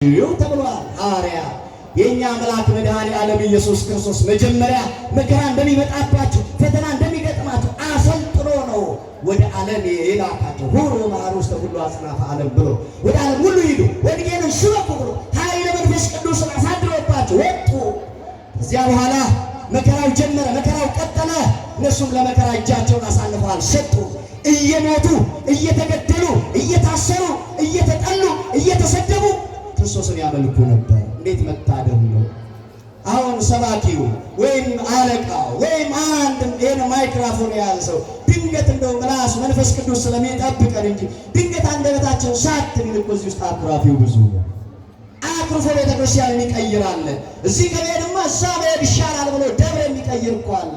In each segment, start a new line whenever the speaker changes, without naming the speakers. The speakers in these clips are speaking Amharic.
ተብሏል። ሐዋርያ የኛ አምላክ መድኃኔ ዓለም ኢየሱስ ክርስቶስ መጀመሪያ መከራ እንደሚመጣባቸው ፈተና እንደሚገጥማቸው አሰልጥኖ ነው ወደ ዓለም የላካቸው። ሁሉ ባህር ውስጥ ሁሉ አጽናፈ ዓለም ብሎ ወደ ዓለም ሁሉ ሂዱ ወንጌልን ስበኩ ብሎ ኃይለ መንፈስ ቅዱስን አሳድሮባቸው ወጡ። ከዚያ በኋላ መከራው ጀመረ፣ መከራው ቀጠለ። እነሱም ለመከራ እጃቸውን አሳልፈዋል ሰጡ። እየሞቱ እየተገደሉ እየታሰሩ እየተጠሉ እየተሰደቡ ክርስቶስን ያመልኩ ነበር። እንዴት መታደል ነው! አሁን ሰባኪው ወይም አለቃው ወይም አንድ ይሄን ማይክሮፎን ያዘው ድንገት እንደው ምላስ መንፈስ ቅዱስ ስለሚጠብቀን እንጂ ድንገት አንደበታችን ሳት ቢልቆ እዚህ ውስጥ አኩራፊው ብዙ ነው። አኩርፎ ቤተክርስቲያንን ይቀይራል። እዚህ ከሄድማ እዛ መሄድ ይሻላል ብሎ ደብረ የሚቀይር እኮ አለ።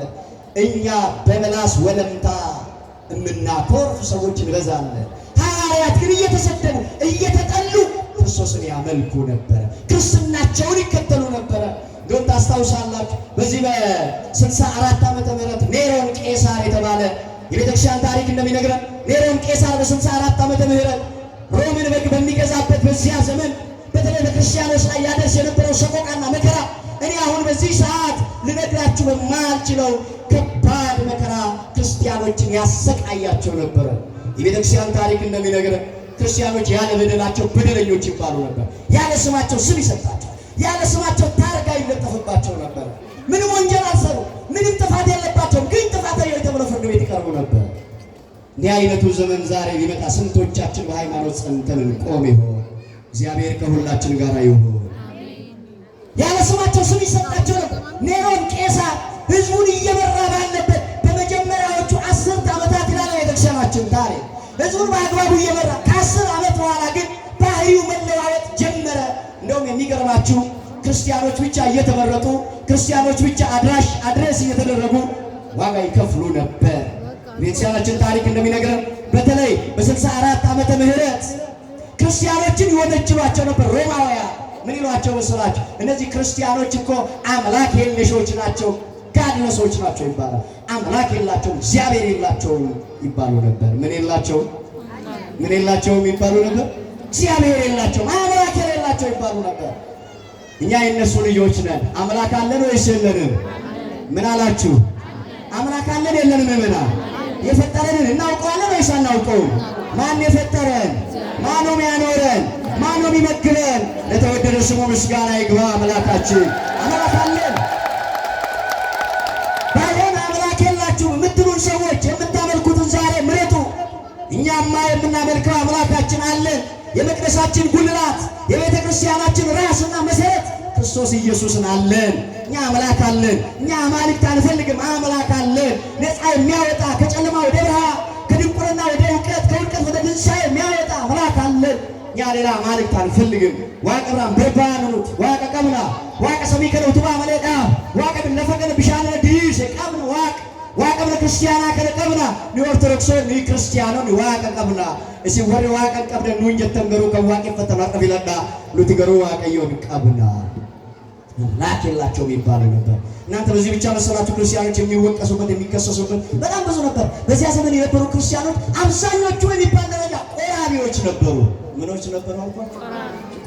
እኛ በምላስ ወለምታ የምናኮርፍ ሰዎች እንበዛለን። ሐዋርያት ግን እየተሰደቡ እየተጠሉ ክርስቶስን ያመልኩ ነበረ። ክርስትናቸውን ይከተሉ ነበረ። እንደውም ታስታውሳላችሁ በዚህ በ64 ዓመተ ምህረት ኔሮን ቄሳር የተባለ የቤተክርስቲያን ታሪክ እንደሚነግረን ኔሮን ቄሳር በ64 ዓመተ ምህረት ሮምን በሚገዛበት በዚያ ዘመን በተለይ በክርስቲያኖች ላይ ያደርስ የነበረው ሰቆቃና መከራ እኔ አሁን በዚህ ሰዓት ልነግራችሁ በማልችለው ከባድ መከራ ክርስቲያኖችን ያሰቃያቸው ነበረ። የቤተክርስቲያን ታሪክ እንደሚነግረን ክርስቲያኖች ያለ በደላቸው በደለኞች ይባሉ ነበር። ያለ ስማቸው ስም ይሰጣቸው፣ ያለ ስማቸው ታርጋ ይለጠፍባቸው ነበር። ምንም ወንጀል አልሰሩ፣ ምንም ጥፋት የለባቸውም፣ ግን ጥፋተኞች ተብለው ፍርድ ቤት ይቀርቡ ነበር። እንዲህ አይነቱ ዘመን ዛሬ ቢመጣ ስንቶቻችን በሃይማኖት ጸንተን እንቆም ይሆን? እግዚአብሔር ከሁላችን ጋር ይሁን። ያለ ስማቸው ስም ይሰጣቸው ነበር። ኔሮን ቄሳር ህዝቡን እየመራ ባለበት በመጀመሪያዎቹ 10 ዓመታት ይላል ቤተክርስቲያናችን ታሪክ ህዝቡን በአግባቡ እየመራ ከ10 ዓመት በኋላ ግን ባህሪው መለዋወጥ ጀመረ። እንደውም የሚገርማችሁ ክርስቲያኖች ብቻ እየተመረጡ ክርስቲያኖች ብቻ አድሬስ እየተደረጉ ዋጋ ይከፍሉ ነበር። ቤተክርስቲያናችን ታሪክ እንደሚነግረን በተለይ በ64 ዓመተ ምህረት ክርስቲያኖችን ይወነጅሏቸው ነበር ሮማውያን። ምን ይሏቸው መሰላችሁ? እነዚህ ክርስቲያኖች እኮ አምላክ የለሾች ናቸው፣ ጋድለሶች ናቸው ይባላል። አምላክ የላቸውም፣ እግዚአብሔር የላቸውም ይባሉ ነበር። ምን የላቸውም? ምን የላቸውም ይባሉ ነበር? እግዚአብሔር የላቸውም፣ አምላክ የሌላቸው ይባሉ ነበር። እኛ የእነሱ ልጆች ነን። አምላክ አለን ወይስ የለንም? ምን አላችሁ? አምላክ አለን የለንም? ምና የፈጠረንን እናውቀዋለን ወይስ አናውቀውም? ማን የፈጠረን? ማን ነው የሚያኖረን? ማን ነው የሚመግበን? ለተወደደ ስሙ ምስጋና ይግባ። አምላካችን አምላክ አለን። ባይሆን አምላክ የላችሁም የምትሉን ሰዎች የምታመልኩትን ዛሬ ምረጡ። እኛማ የምናመልከው አምላካችን አለን። የመቅደሳችን ጉልላት የቤተ ክርስቲያናችን ራስና መሰረት ክርስቶስ ኢየሱስን አለን። እኛ አምላክ አለን። እኛ አማልክት አንፈልግም፣ አምላክ አለን። ነፃ የሚያወጣ ከጨለማ ወደ ብርሃን ከድንቁርና ወደ እውቀት ከውድቀት ወደ ትንሣኤ የሚያወጣ አምላክ አለን። እኛ ሌላ አማልክት አንፈልግም። ዋቀራም በባኑት ዋቀቀምና ዋቀ ሰሚከነ ውትባ መለዳ ዋቀ ለፈቀደ ቢሻለ ዲስ ቀምን ዋቀብነ ክርስቲያና ከለቀምና ኦርቶዶክስ ክርስቲያኖ ዋቀቀምና እሲ ወሬ ዋቀቀብነ ኑንጀተንገሩ ከዋቀ ፈተና ቀቢለዳ ሉትገሩ ዋቀዮን ቀብና ላኪላቸው ይባሉ ነበር። እናንተ በዚህ ብቻ መሰላችሁ ክርስቲያኖች የሚወቀሱበት የሚከሰሱበት በጣም ብዙ ነበር። በዚያ ዘመን የነበሩ ክርስቲያኖች አብዛኞቹ የሚባል ደረጃ ቆራቢዎች ነበሩ። ምኖች ነበሩ?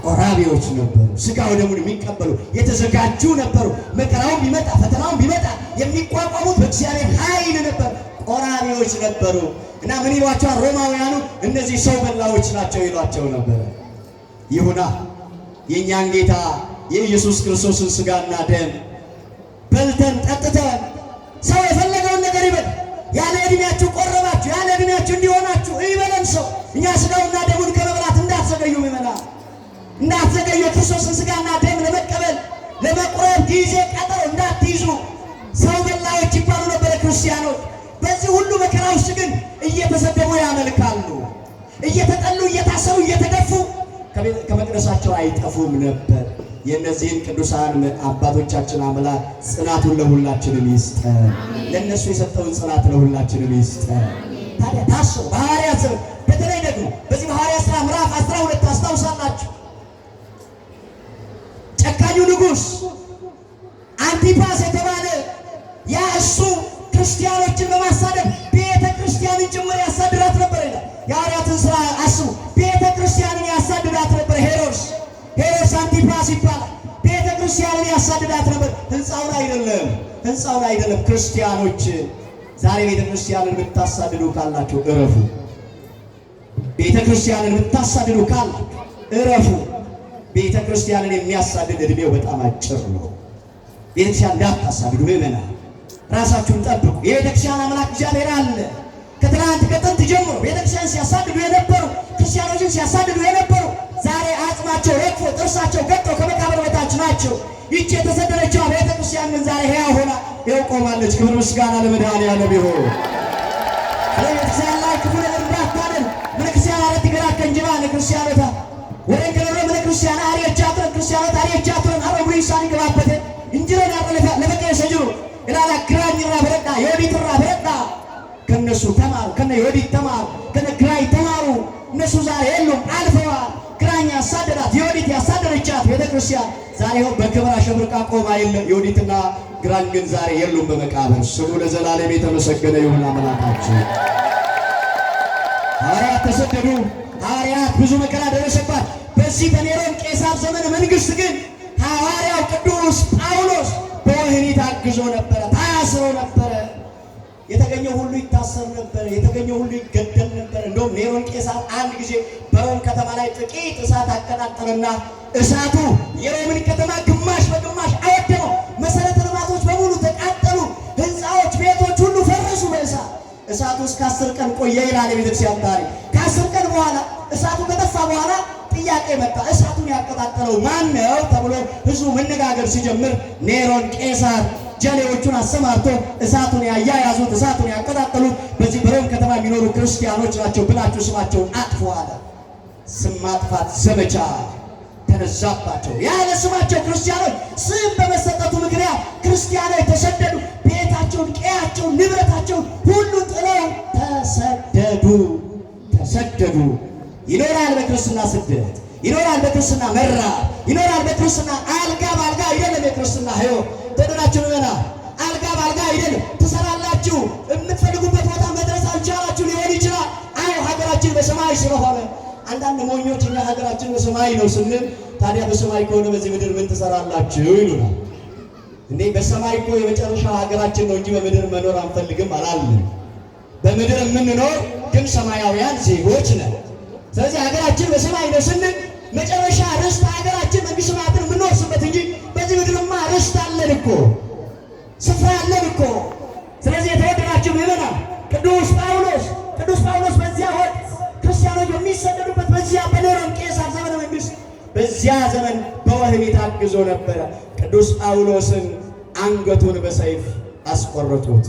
ቆራቢዎች ነበሩ። ስጋ ወደሙን የሚቀበሉ የተዘጋጁ ነበሩ። መከራውን ቢመጣ ፈተናውን ቢመጣ የሚቋቋሙት በእግዚአብሔር ኃይል ነበር። ቆራቢዎች ነበሩ እና ምን ይሏቸዋል ሮማውያኑ? እነዚህ ሰው በላዎች ናቸው ይሏቸው ነበር። ይሁና የእኛን ጌታ የኢየሱስ ክርስቶስን ስጋና ደም በልተን ጠጥተን ሰው የፈለገውን ነገር ይበል። ያለ ዕድሜያችሁ ቆረባችሁ፣ ያለ ዕድሜያችሁ እንዲሆናችሁ ይበለን ሰው። እኛ ስጋውና ደሙን ከመብላት እንዳትዘገዩ ይመናል። እንዳትዘገዩ ክርስቶስን ስጋና ደም ለመቀበል ለመቁረብ ጊዜ ቀጠሮ እንዳትይዙ። ሰው በላዮች ይባሉ ነበር ክርስቲያኖች። በዚህ ሁሉ መከራ ውስጥ ግን እየተሰደቡ ያመልካሉ። እየተጠሉ እየታሰሩ እየተገፉ ከመቅደሳቸው አይጠፉም ነበር። የእነዚህን ቅዱሳን አባቶቻችን አምላክ ጽናቱን ለሁላችንም ይስጠን። ለእነሱ የሰጠውን ጽናት ለሁላችንም ይስጠን። ታዲያ ታስቡ በሐዋርያት ዘመን በተለይ ደግሞ በዚህ በሐዋርያት ሥራ ምዕራፍ 12 ታስታውሳላችሁ። ጨካኙ ንጉሥ አንቲፓስ የተባለ ያ እሱ ክርስቲያኖችን በማሳደድ ቤተ ክርስቲያንን ጭምር ያሳድዳት ነበር ይላል። የሐዋርያትን ሥራ አስቡ። ቤተ ክርስቲያንን ያሳድዳት ነበር ሄሮድስ አንቲፓስ ይባላል። ቤተ ክርስቲያንን ያሳድዳት ነበር። ህንፃውን አይደለም። ክርስቲያኖች ዛሬ ቤተ ክርስቲያንን ብታሳድዱ ካላችሁ እረፉ። ቤተ ክርስቲያንን ብታሳድዱ ካላችሁ እረፉ። ቤተ ክርስቲያንን የሚያሳድድ እድሜው በጣም አጭር ነው። ቤተ ክርስቲያን እንዳታሳድዱ ምእመናን፣ ራሳችሁን ጠብቁ። የቤተ ክርስቲያን አምላክ እግዚአብሔር አለ። ከትናንት ከጥንት ጀምሮ ቤተ ክርስቲያን ሲያሳድዱ የነበሩ ክርስቲያኖችን ሲያሳድዱ የነበሩ ዛሬ አጽማቸው ረግፎ ጥርሳቸው ገጦ ከመቃብር በታች ናቸው። ይህች የተሰደደችዋ ቤተ ክርስቲያን ግን ዛሬ ሕያው ሆና ይኸው ቆማለች። ክብር ምስጋና ለመድኃኔዓለም ይሁን። ቤተክርስቲያን ላይ ክፉ ነገር እንዳታደርግ ቤተክርስቲያን አለት ገራ ከንጅባ ለክርስቲያኖታ ወሬ ከኖረ ቤተክርስቲያን አሪያቻቱን ክርስቲያኖታ አሪያቻቱን አረጉ ይሳኒ ገባበት እንጅረን አጠለፈ ለበቀ ሰጅሩ ኢላላ ግራኝራ በረዳ የወዲትራ በረዳ ከነሱ ተማሩ፣ ከነ የወዲት ተማሩ፣ ከነ ግራኝ ተማሩ። እነሱ ዛሬ የሉም አልፈዋል። ግራኝ ያሳደዳት የወዲት ያሳደደቻት ቤተክርስቲያን ዛሬ በክብር አሸብርቃ ቆማ የለ። የወዲትና ግራኝ ግን ዛሬ የሉም በመቃብር። ስሙ ለዘላለም የተመሰገነ ይሁን አምላካችን። ሐዋርያት ተሰደዱ። ሐዋርያት ብዙ መከራ ደረሰባት። በዚህ በኔሮን ቄሳር ዘመነ መንግስት ግን ሐዋርያው ቅዱስ ጳውሎስ በወህኒ ታግዞ ነበረ፣ ታስሮ ነበረ። የተገኘው ሁሉ ይታሰር ነበር፣ የተገኘው ሁሉ ይገደል ነበር። እንደውም ኔሮን ቄሳር አንድ ጊዜ በሮም ከተማ ላይ ጥቂት እሳት አቀጣጠለና እሳቱ የሮምን ከተማ ግማሽ በግማሽ አወደመው። መሰረተ ልማቶች በሙሉ ተቃጠሉ። ህንፃዎች፣ ቤቶች ሁሉ ፈረሱ በእሳት። እሳቱ እስከ 10 ቀን ቆየ ይላል የቤተክርስቲያን ታሪክ። ከ10 ቀን በኋላ እሳቱ ከጠፋ በኋላ ጥያቄ መጣ። እሳቱን ያቀጣጠለው ማን ነው ተብሎ ህዝቡ መነጋገር ሲጀምር ኔሮን ቄሳር ጀሌዎቹን አሰማርቶ እሳቱን ያያያዙት፣ እሳቱን ያቀጣጠሉት በዚህ በሮም ከተማ የሚኖሩ ክርስቲያኖች ናቸው ብላችሁ ስማቸውን አጥፉ አለ። ስም ማጥፋት ዘመቻ ተነዛባቸው። ያለ ስማቸው ክርስቲያኖች ስም በመሰጠቱ ምክንያት ክርስቲያኖች ተሰደዱ። ቤታቸውን፣ ቀያቸውን፣ ንብረታቸውን ሁሉ ጥለው ተሰደዱ። ይኖራል በክርስትና ስደት፣ ይኖራል በክርስትና መራር፣ ይኖራል በክርስትና አልጋ ባልጋ አይደለም። የክርስትና ህይወት ተደናችሁ ነና አልጋ ባልጋ አይደለም። ትሰራላችሁ፣ የምትፈልጉበት ቦታ መድረስ አልቻላችሁ ሊሆን ይችላል። አይ ሀገራችን በሰማይ ስለሆነ አንዳንድ ሞኞች እኛ ሀገራችን በሰማይ ነው ስንል ታዲያ በሰማይ ከሆነ በዚህ ምድር ምን ትሰራላችሁ ይሉናል። እንዴ በሰማይ እኮ የመጨረሻ ሀገራችን ነው እንጂ በምድር መኖር አንፈልግም አላልንም። በምድር የምንኖር ግን ሰማያውያን ዜጎች ነን። ስለዚህ ሀገራችን በሰማይ ነው ስንል መጨረሻ ርስት ሀገራችን መንግስተ ሰማያትን የምንወርስበት እንጂ በዚህ ምድርማ ርስት አለን እኮ፣ ስፍራ አለን እኮ። ስለዚህ የተወደዳችሁ ምዕመናን ቅዱስ ጳውሎስ በዚያ ወቅት ክርስቲያኖች የሚሰደዱበት በዚያ በኔሮን ቄሳር ዘመነ መንግስት በዚያ ዘመን በወህኒ ታግዞ ነበረ። ቅዱስ ጳውሎስን አንገቱን በሰይፍ አስቆረጡት።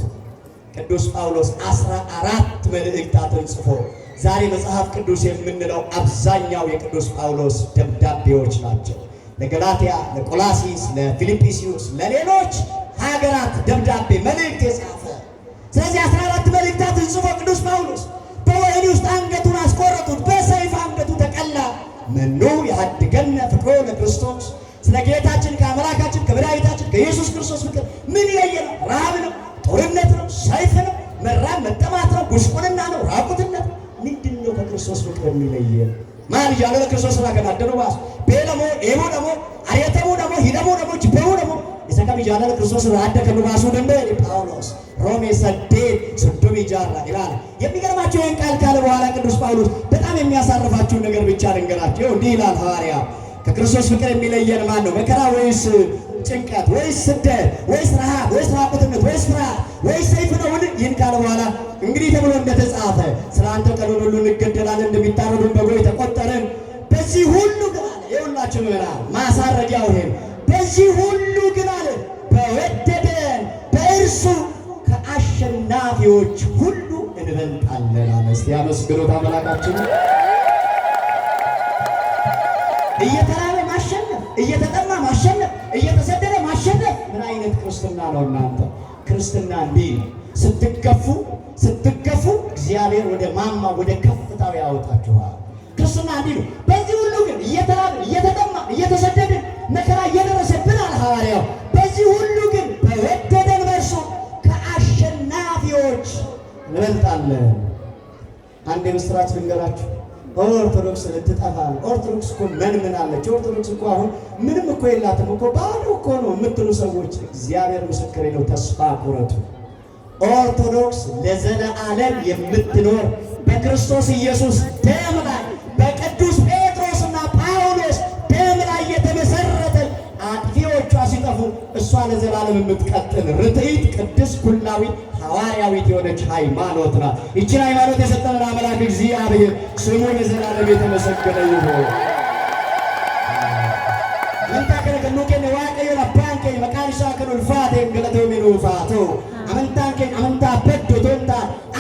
ቅዱስ ጳውሎስ 14 መልእክታትን ጽፎ ዛሬ መጽሐፍ ቅዱስ የምንለው አብዛኛው የቅዱስ ጳውሎስ ደብዳቤዎች ናቸው። ለገላትያ፣ ለቆላሲስ፣ ለፊልጵስዩስ፣ ለሌሎች ሀገራት ደብዳቤ መልእክት የጻፈ። ስለዚህ 14 መልእክታትን ጽፎ ቅዱስ ጳውሎስ በወህኒ ውስጥ አንገቱን አስቆረጡት። በሰይፍ አንገቱ ተቀላ። መኑ ያድገነ ፍቅሮ ለክርስቶስ፣ ስለ ጌታችን ከአምላካችን ከመድኃኒታችን ከኢየሱስ ክርስቶስ ፍቅር ምን ይለየናል? ረሃብ ነው? ጦርነት ነው? ሰይፍ ነው? መራብ መጠማት ነው? ጉስቁልና ነው? ራቁትነት? ምንድን ነው ከክርስቶስ ፍቅር የሚለየን? ማን ያለ ለክርስቶስ ራቀናደሩ ባስ ቤለሞ ኤሞ ደሞ አየተሙ ደሞ ሂደሙ ደሞ ጅበሩ ደሞ የሰቀም ያለ ለክርስቶስ ራቀከሉ ባሱ ደንበ ጳውሎስ ሮሜ ሰዴት ሱዱም ይጃራ ይላል። የሚገርማችሁ ይህን ቃል ካለ በኋላ ቅዱስ ጳውሎስ በጣም የሚያሳርፋችሁን ነገር ብቻ ልንገራችሁ። እንዲህ ይላል ሐዋርያ ከክርስቶስ ፍቅር የሚለየን ማን ነው? መከራ ወይስ ጭንቀት ወይስ ስደት ወይስ ረሃብ ወይስ ራቁትነት ወይስ ፍርሃት ወይስ ሰይፍ ነው? ይህን ካለ በኋላ እንግዲህ ተብሎ እንደተጻፈ ስለ አንተ ቀኑን ሁሉ እንገደላለን፣ እንደሚታረዱን በጎች ተቆጠርን። በዚህ ሁሉ ግን አለ የሁላችሁ ምዕመናን ማሳረጊያው ይሄ በዚህ ሁሉ ግን አለ በወደደን በእርሱ ከአሸናፊዎች ሁሉ እንበልጣለን አለ። እስቲ አመስግኑት አምላካችን። እየተራበ ማሸነፍ፣ እየተጠማ ማሸነፍ፣ እየተሰደደ ማሸነፍ ምን አይነት ክርስትና ነው እናንተ? ክርስትና እንዲህ ነው። ስትገፉ እግዚአብሔር ወደ ማማ ወደ ከፍታው ያወጣችኋል። ክርስትና እንዲህ ነው። በዚህ ሁሉ ግን እየተራበ እየተጠማ እየተሰደደ መከራ እየደረሰብን አለ ሐዋርያው፣ በዚህ ሁሉ ግን በወደደን በእርሱ ከአሸናፊዎች እንበልጣለን። አንድ የምስራች ልንገራችሁ። ኦርቶዶክስ ልትጠፋ ነው። ኦርቶዶክስ እኮ ምን አለች? ኦርቶዶክስ እኮ አሁን ምንም እኮ የላትም እኮ ባዶ እኮ ነው የምትሉ ሰዎች እግዚአብሔር ምስክሬ ነው፣ ተስፋ ቁረጡ። ኦርቶዶክስ ለዘለዓለም የምትኖር በክርስቶስ ኢየሱስ ደም ላይ በቅዱስ ጴጥሮስና ጳውሎስ ደም ላይ የተመሰረተ አጥፊዎቿ ሲጠፉ እሷ ለዘላለም የምትቀጥል ርትዕት ቅድስት ኩላዊት ሐዋርያዊት የሆነች ሃይማኖት ናት። ይችን ሃይማኖት የሰጠን አምላክ እግዚአብሔር ስሙ ለዘላለም የተመሰገነ ይሁን። መንታከነ ኑቄነ ዋቀየና ባንከ መቃንሻ ከኑልፋቴ ገለተው ሚኑፋቶ አመንታንከ አመንታ በዶቶንታ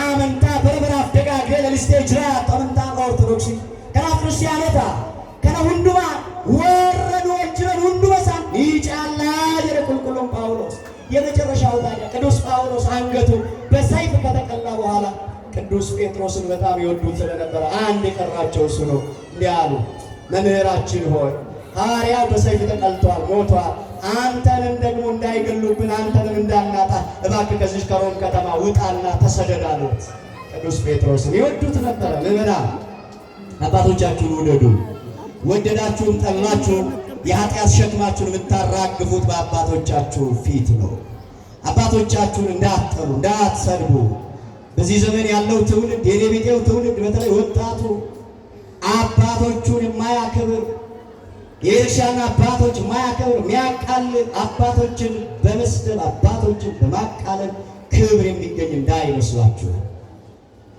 አመንታ በረበራፍ ደጋገ ለሊስቴ ጅራት አመንታ ኦርቶዶክስ ከና ክርስቲያኖታ ከና ሁንዱማ ወረዱ ወንጅረን ሁንዱመሳን ይጫላ የረቁልቁሎም ጳውሎስ የመጨረሻው ታዲያ ቅዱስ ጳውሎስ አንገቱ በሰይፍ ከተቀላ በኋላ ቅዱስ ጴጥሮስን በጣም ይወዱት ስለነበረ አንድ የቀራቸው እሱ ነው። እንዲህ አሉ፣ መምህራችን ሆይ ሐዋርያው በሰይፍ ተቀልቷል፣ ሞቷል። አንተንም ደግሞ እንዳይገሉብን አንተንም እንዳናጣ እባክህ ከዚህ ከሮም ከተማ ውጣና ተሰደድ አሉት። ቅዱስ ጴጥሮስን ይወዱት ነበረ። ምዕመናን አባቶቻችሁን ውደዱ። ወደዳችሁም ጠላችሁም የኃጢአት ሸክማችሁን የምታራግፉት በአባቶቻችሁ ፊት ነው። አባቶቻችሁን እንዳትጠሉ፣ እንዳትሰድቡ። በዚህ ዘመን ያለው ትውልድ የኔ ቢጤው ትውልድ በተለይ ወጣቱ አባቶቹን የማያከብር የእርሻን አባቶች የማያከብር የሚያቃልል አባቶችን በመስደብ አባቶችን በማቃለል ክብር የሚገኝ እንዳይመስላችሁ።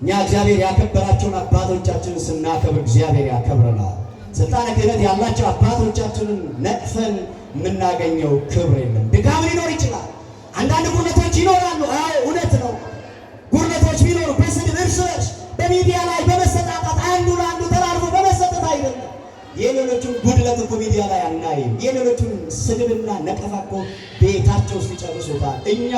እኛ እግዚአብሔር ያከበራቸውን አባቶቻችንን ስናከብር እግዚአብሔር ያከብረናል። ስልጣነ ክህነት ያላቸው አባቶቻችንን ነቅፈን የምናገኘው ክብር የለም። ድካም ሊኖር ይችላል። አንዳንድ ጉድለቶች ይኖራሉ። አዎ እውነት ነው። ጉድለቶች ቢኖሩ በስድብ እርስ በርስ በሚዲያ ላይ በመሰጣጣት አንዱ ለአንዱ ተላልፎ በመሰጠት አይደለም። የሌሎቹን ጉድለት እኮ ሚዲያ ላይ አናይም። የሌሎቹን ስድብና ነቀፋ እኮ ቤታቸው ውስጥ ይጨርሱታል። እኛ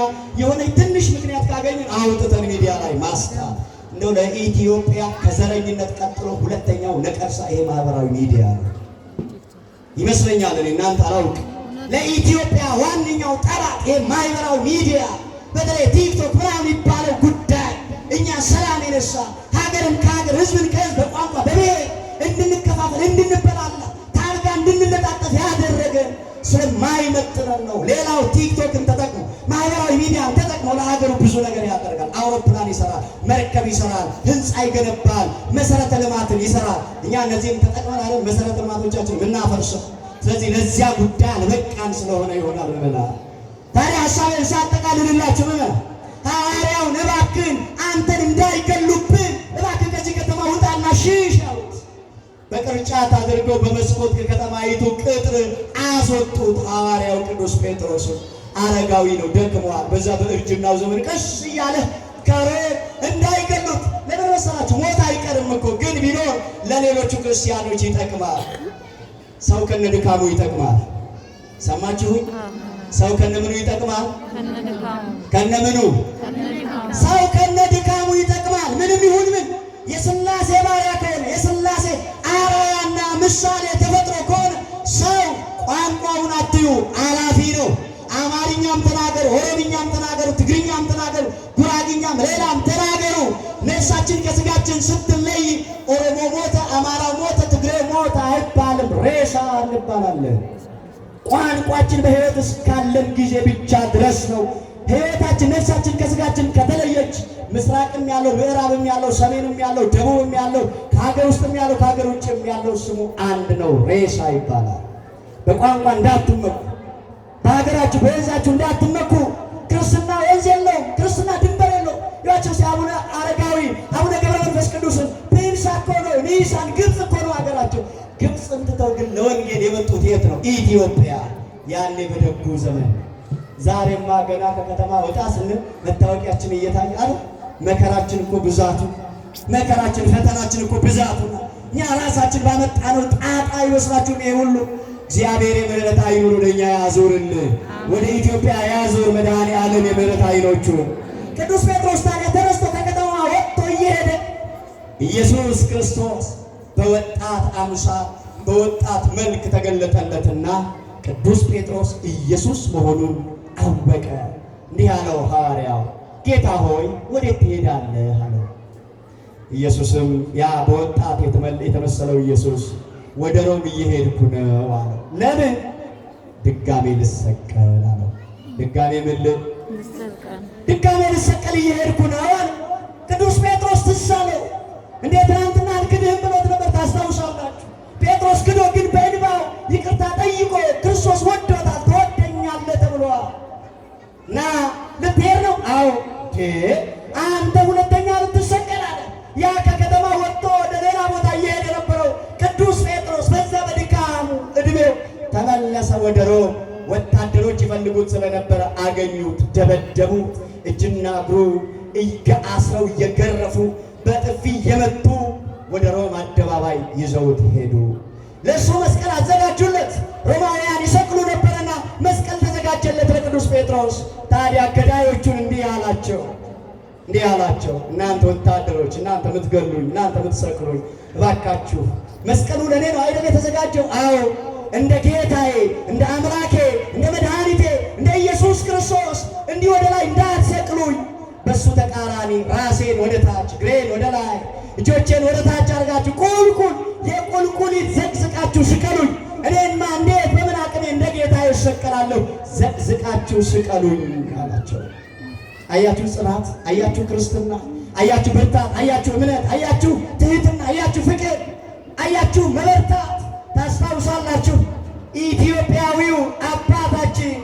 የሆነ ትንሽ ምክንያት ካገኘን አውጥተን ሚዲያ ላይ ማስታት። እንደው ለኢትዮጵያ ከዘረኝነት ቀጥሎ ሁለተኛው ነቀርሳ ይሄ ማህበራዊ ሚዲያ ነው ይመስለኛል። እኔ እናንተ አላውቅም። ለኢትዮጵያ ዋነኛው ጠላት ይሄ ማህበራዊ ሚዲያ፣ በተለይ ቲክቶክ ምናምን የሚባለው ጉዳይ እኛ ሰላም የነሳ ሀገርን ከሀገር ህዝብን ከህዝብ በቋንቋ በብሔር እንድንከፋፈል እንድንበላላ ታርጋ እንድንለጣጠፍ ያደረገን ስለማይመጥነን ነው። ሌላው ቲክቶክን ተጠቅሞ ማህበራዊ ሚዲያን ተጠቅሞ ለሀገሩ ብዙ ነገር ያደርጋል። አውሮፕላን ይሰራል፣ መርከብ ይሰራል፣ ህንፃ ይገነባል፣ መሰረተ ልማትን ይሰራል። እኛ እነዚህም ተጠቅመን አይደል መሰረተ ልማቶቻችን ብናፈርሰው። ስለዚህ ለዚያ ጉዳይ አልበቃን ስለሆነ ይሆናል። ምዕመናን ታዲያ ሀሳቤን ሳጠቃልልላችሁ ምዕመናን ሐዋርያውን እባክህን አንተን እንዳይገሉብን እባክህን ከዚህ ከተማ ውጣና ሽሽ አሉት። በቅርጫት አድርገው በመስኮት ከከተማይቱ ቅጥር አስወጡት። ሐዋርያው ቅዱስ ጴጥሮስ አረጋዊ ነው፣ ደክሟል። በዛ በእርጅናው ዘመን ቀስ እያለ ከሬ እንዳይገሉት ለምን መሰላችሁ? ሞት አይቀርም እኮ ግን ቢኖር ለሌሎቹ ክርስቲያኖች ይጠቅማል። ሰው ከነድካሙ ይጠቅማል። ሰማችሁኝ? ሰው ከነምኑ ይጠቅማል? ከነምኑ? ሰው ከነድካሙ ይጠቅማል። ምንም ይሁን ምን የሥላሴ ባሪያ ከሆነ የሥላሴ አርአያና ምሳሌ ተፈጥሮ ከሆነ ሰው ቋንቋውን አትዩ፣ አላፊ ነው። አማርኛም ተናገሩ፣ ኦሮምኛም ተናገሩ፣ ትግርኛም ተናገሩ፣ ጉራግኛም ሌላም ተናገሩ። ነፍሳችን ከስጋችን ስትለይ ኦሮሞ ሞተ፣ አማራ ሞተ፣ ትግሬ ሞተ አይባልም። ሬሳ እንባላለን። ቋንቋችን በሕይወት እስካለን ጊዜ ብቻ ድረስ ነው። ሕይወታችን ነፍሳችን ከስጋችን ከተለየች ምስራቅም ያለው ምዕራብም ያለው ሰሜንም ያለው ደቡብም ያለው ከሀገር ውስጥም ያለው ከሀገር ውጭም ያለው ስሙ አንድ ነው፣ ሬሳ ይባላል። በቋንቋ እንዳትመኩ፣ በሀገራችሁ በወንዛችሁ እንዳትመኩ። ክርስትና ወንዝ የለውም። ክርስትና ድንበር የለውም። ያቸው አቡነ አረጋዊ አቡነ ገብረ መንፈስ ቅዱስን ፒንሳ እኮ ነው፣ ኒሳን ግብፅ እኮ ነው ሀገራቸው። ግብፅን ትተው ግን ለወንጌል የመጡት የት ነው? ኢትዮጵያ። ያኔ በደጉ ዘመን። ዛሬማ ገና ከከተማ ወጣ ስንል መታወቂያችን እየታየ አይደል? መከራችን እኮ ብዛቱ፣ መከራችን ፈተናችን እኮ ብዛቱ እኛ ራሳችን ባመጣነው ጣጣ ይመስላችሁም? ይሄ ሁሉ እግዚአብሔር የምህረት አይኑን ወደኛ ያዞርልን፣ ወደ ኢትዮጵያ ያዞር መድኃኔ ዓለም የምህረት አይኖቹ። ቅዱስ ጴጥሮስ ታዲያ ተነስቶ ከከተማ ወጥቶ እየሄደ ኢየሱስ ክርስቶስ በወጣት አምሳል በወጣት መልክ ተገለጠለትና ቅዱስ ጴጥሮስ ኢየሱስ መሆኑን አወቀ። እንዲህ አለው ሐዋርያው፣ ጌታ ሆይ ወዴት ትሄዳለህ አለው። ኢየሱስም ያ በወጣት የተመሰለው ኢየሱስ ወደ ሮም እየሄድኩ ነው አለው። ለምን? ድጋሜ ልሰቀል አለው። ድጋሜ ምን ልሰቀል? ድጋሜ ልሰቀል እየሄድኩ ነው አለው። ቅዱስ ጴጥሮስ ትዝ አለው። እንዴ ትናንትና አልክድህም ብሎት ነበር፣ ታስታውሳላችሁ። ጴጥሮስ ክዶ ግን በእንባው ይቅርታ ጠይቆ ክርስቶስ ወዶታል፣ ትወደኛለህ ተብሏል። እና ልትሄድ ነው? አዎ። አንተ ሁለተኛ ልትሰቀል አለ። ያ ከከተማ ወጥቶ ወደ ሌላ ቦታ እየሄደ የነበረው ቅዱስ ጴጥሮስ በዛ በድካሙ እድሜው ተመለሰ ወደ ሮም። ወታደሮች ይፈልጉት ስለነበረ አገኙት፣ ደበደቡት። እጅና እግሩ አስረው እየገረፉ በጥፊ እየመቱ ወደ ሮም አደባባይ ይዘውት ሄዱ። ለእሱ መስቀል አዘጋጁለት። ሮማውያን ይሰቅሉ ነበርና መስቀል ተዘጋጀለት ለቅዱስ ጴጥሮስ። ታዲያ ገዳዮቹን እንዲህ አላቸው፣ እናንተ ወታደሮች፣ እናንተ የምትገሉኝ፣ እናንተ የምትሰቅሉኝ፣ እባካችሁ መስቀሉ ለእኔ ነው አይደል የተዘጋጀው? አዎ። እንደ ጌታዬ፣ እንደ አምላኬ፣ እንደ መድኃኒቴ እንደ ኢየሱስ ክርስቶስ እንዲህ ወደ ላይ እንዳትሰቅሉኝ፣ በሱ ተቃራኒ ራሴን ወደ ታች እግሬን ወደ ላይ እጆቼን ወደ ታች አድርጋችሁ ቁልቁል የቁልቁሊት ዘቅዝቃችሁ ስቀሉኝ። እኔማ እንዴት በምን አቅሜ እንደ ጌታዬ እሰቀላለሁ? ዘቅዝቃችሁ ስቀሉኝ አላቸው። አያችሁ ጽናት፣ አያችሁ ክርስትና፣ አያችሁ ብርታት፣ አያችሁ እምነት፣ አያችሁ ትህትና፣ አያችሁ ፍቅር፣ አያችሁ መበርታት። ታስታውሳላችሁ ኢትዮጵያዊው አባታችን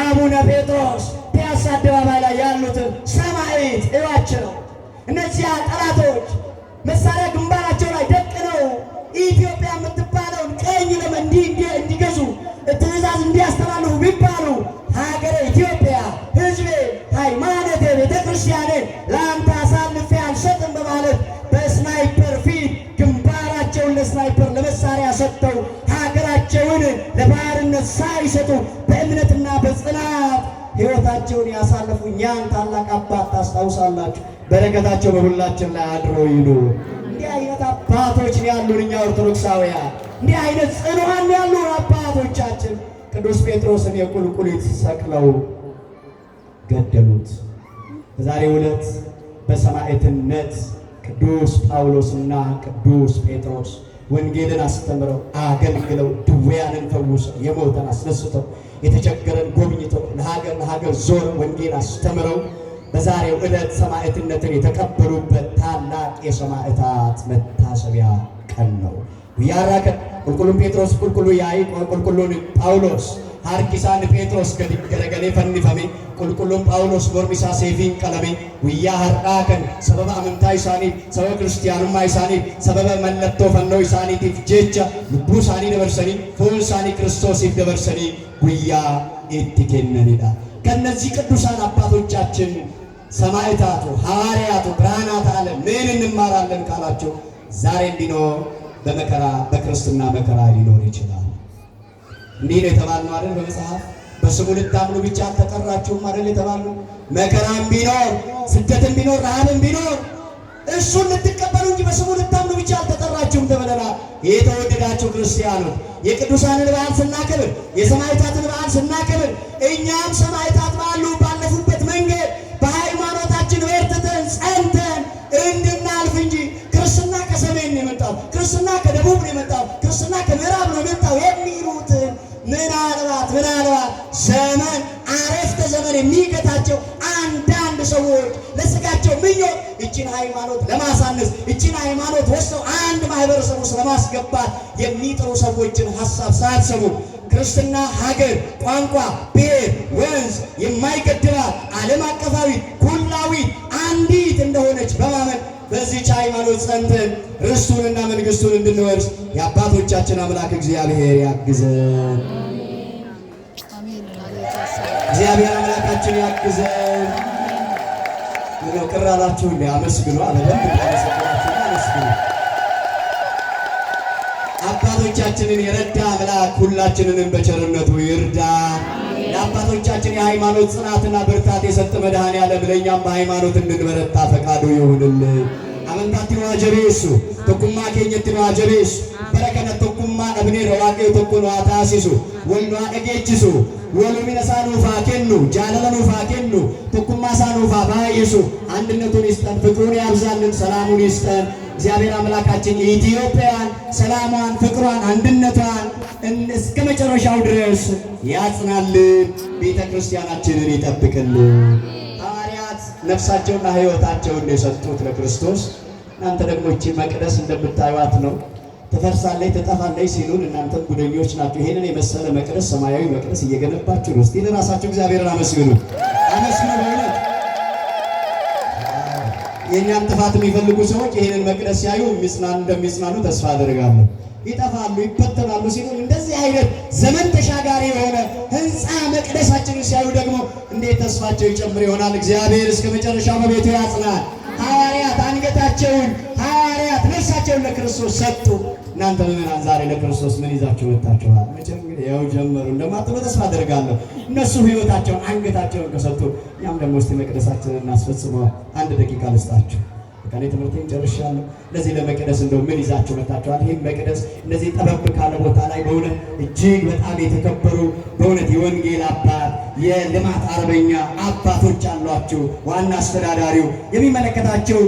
አቡነ ጴጥሮስ ፒያሳ አደባባይ ላይ ያሉትን ሰማዕት እዩዋቸው። እነዚያ ጠላቶች መሳሪያ ግንባራቸው ላይ ደቅነው ኢትዮጵያ የምትባለውን ቀኝ እንዲገዙ ትእዛዝ እንዲያስተላልፉ ቢባሉ ሀገረ ኢትዮጵያ ሕዝቤ፣ ሃይማኖቴ፣ ቤተ ክርስቲያኔ ለአንተ አሳልፌ አልሰጥም በማለት በስናይፐር ፊት ግንባራቸውን ለስናይፐር ለመሳሪያ ሰጥተው ሀገራቸውን ለባርነት ሳይሰጡ በእምነትና በጽናት ሕይወታቸውን ያሳለፉ እኛን ታላቅ አባት ታስታውሳላችሁ። በረከታቸው በሁላችን ላይ አድሮ ይሉ። እንዲህ አይነት አባቶች ያሉን እኛ ኦርቶዶክሳውያን፣ እንዲህ አይነት ጽኑዓን ያሉን አባቶቻችን ቅዱስ ጴጥሮስን የቁልቁሊት ሰቅለው ገደሉት። በዛሬው ዕለት በሰማዕትነት ቅዱስ ጳውሎስና ቅዱስ ጴጥሮስ ወንጌልን አስተምረው አገልግለው ድውያንን ፈውሰው የሞተን አስነስተው የተቸገረን ጎብኝተው ለሀገር ዞር ወንጌል አስተምረው በዛሬው ዕለት ሰማዕትነትን የተቀበሉበት ታላቅ የሰማዕታት መታሰቢያ ቀን ነው። ያራከ ቁልቁሉን ጴጥሮስ ቁልቁሉ ያዕቆብ ቁልቁሉን ጳውሎስ harkisaan Pheexros gadi garagaree fannifame qulqulluun Phaawulos mormi isaa seefiin qalame guyyaa har'aa kan sababa amantaa isaaniif sababa kiristiyaanummaa isaaniif sababa mallattoo fannoo isaaniitiif jecha lubbuu isaanii dabarsanii foon isaanii Kiristoosiif dabarsanii guyyaa itti kennanidha። ከነዚህ ቅዱሳን አባቶቻችን ሰማዕታቱ ሐዋርያቱ ብርሃናተ ዓለም ምን እንማራለን ካላችሁ ዛሬ ቢኖር በመከራ በክርስትና መከራ ሊኖር ይችላል። እንዲህ ነው የተባልነው አይደል? በመጽሐፍ በስሙ ልታምኑ ብቻ አልተጠራችሁም አይደል የተባልነው? መከራም ቢኖር ስደትም ቢኖር ረሃብም ቢኖር እሱን ልትቀበሉ እንጂ በስሙ ልታምኑ ብቻ አልተጠራችሁም ተብለናል። የተወደዳችሁ ክርስቲያኖች የቅዱሳንን በዓል ስናከብር የሰማዕታትን በዓል ስናከብር እኛም ሰማዕታት ባሉ ባለፉበት መንገድ በሃይማኖታችን በርትተን ጸንተን እንድናልፍ እንጂ ክርስትና ከሰሜን ነው የመጣው፣ ክርስትና ከደቡብ ነው የመጣው፣ ክርስትና ከምዕራብ ነው የመጣው የሚሉትን ምናልባት ዘመን አረፍተ ዘመን የሚገታቸው አንዳንድ ሰዎች ለስጋቸው ምኞት እቺን ሃይማኖት ለማሳነስ እቺን ሃይማኖት ወስደው አንድ ማህበረሰብ ውስጥ ለማስገባት የሚጥሩ ሰዎችን ሐሳብ ሳያሰቡ ክርስትና ሀገር፣ ቋንቋ፣ ብሔር፣ ወንዝ የማይገድባት ዓለም አቀፋዊ ኩላዊ አንዲት እንደሆነች በማመን በዚህች ሃይማኖት ጸንተን ርስቱንና መንግስቱን እንድንወርስ የአባቶቻችን አምላክ እግዚአብሔር ያግዘን። እግዚአብሔር አምላካችን ያግዘን። ነው ቅር አላችሁ እንዴ? አመስግኑ። አበደም አመስግኑ። አባቶቻችንን የረዳ አምላክ ሁላችንንም በቸርነቱ ይርዳ። ለአባቶቻችን የሃይማኖት ጽናትና ብርታት የሰጠ መድኃኔዓለም ለእኛም በሃይማኖት እንድንበረታ ፈቃዱ ይሁንልን። አመንታቲ ነው አጀቤሱ ተኩማ ከኘት ነው አጀቤሱ በረከነ ተኩማ እብኔ ረዋቄ ተኩ ነው አታሲሱ ወልዋ እጌችሱ ወሉሚነሳኑ ፋኬኑ ጃለለኑ ፋኬኑ ተኩማሳኑ ባይሱ አንድነቱን ይስጠን፣ ፍቅሩን ያብዛልን፣ ሰላሙን ይስጠን። እግዚአብሔር አምላካችን ኢትዮጵያን ሰላሟን፣ ፍቅሯን፣ አንድነቷን እስከ መጨረሻው ድረስ ያጽናልን፣ ቤተ ክርስቲያናችንን ይጠብቅልን። ሐዋርያት ነፍሳቸውና ሕይወታቸውን የሰጡት ለክርስቶስ። እናንተ ደግሞ እቺ መቅደስ እንደምታዩት ነው። ትፈርሳለች፣ ትጠፋለች ሲሉን እናንተም ጉደኞች ናችሁ። ይሄንን የመሰለ መቅደስ፣ ሰማያዊ መቅደስ እየገነባችሁ ነው። እስቲ ለራሳችሁ እግዚአብሔርን አመስግኑ፣ አመስግኑ። በእውነት የእኛን ጥፋት የሚፈልጉ ሰዎች ይሄንን መቅደስ ሲያዩ እንደሚጽናኑ ተስፋ አደርጋለሁ። ይጠፋሉ፣ ይበተናሉ ሲሉን እንደዚህ አይነት ዘመን ተሻጋሪ የሆነ ህንፃ መቅደሳችንን ሲያዩ ደግሞ እንዴት ተስፋቸው ይጨምር ይሆናል። እግዚአብሔር እስከ መጨረሻው በቤቱ ያጽናል። ሐዋርያት አንገታቸውን ሐዋርያት ነፍሳቸውን ለክርስቶስ ሰጡ። እናንተ ምዕመናን ዛሬ ለክርስቶስ ምን ይዛችሁ ወጣችኋል? መቼም እንግዲህ ያው ጀመሩ እንደማትሉ ተስፋ አደርጋለሁ። እነሱ ህይወታቸውን አንገታቸውን ከሰጡ እኛም ደግሞ እስቲ መቅደሳችንን እናስፈጽመው። አንድ ደቂቃ ልስጣችሁ። ከኔ ትምህርቴን ጨርሻለሁ። ለዚህ ለመቅደስ እንደው ምን ይዛችሁ መጣችኋል? ይሄን መቅደስ እንደዚህ ጠበብ ካለ ቦታ ላይ በእውነት እጅግ በጣም የተከበሩ በእውነት የወንጌል አባት የልማት አርበኛ አባቶች አሏችሁ። ዋና አስተዳዳሪው የሚመለከታቸው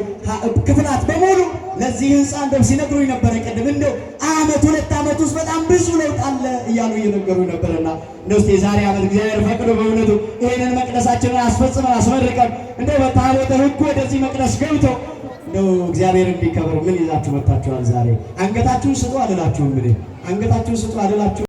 ክፍላት በሙሉ ለዚህ ህንፃ እንደው ሲነግሩኝ ነበረ። ቅድም እንደው ዓመት 2 ዓመት ውስጥ በጣም ብዙ ለውጥ አለ እያሉ እየነገሩኝ ነበርና እንደው እስቲ ዛሬ ዓመት እግዚአብሔር ፈቅዶ በእውነቱ ይሄንን መቅደሳችንን አስፈጽመን አስመርቀን እንደው በታቦተ ሕጉ ወደዚህ መቅደስ ገብተው እንደው እግዚአብሔር እንዲከበር ምን ይዛችሁ መጣችኋል? ዛሬ አንገታችሁን ስጡ አልላችሁም። አንገታችሁን ስጡ አልላችሁም።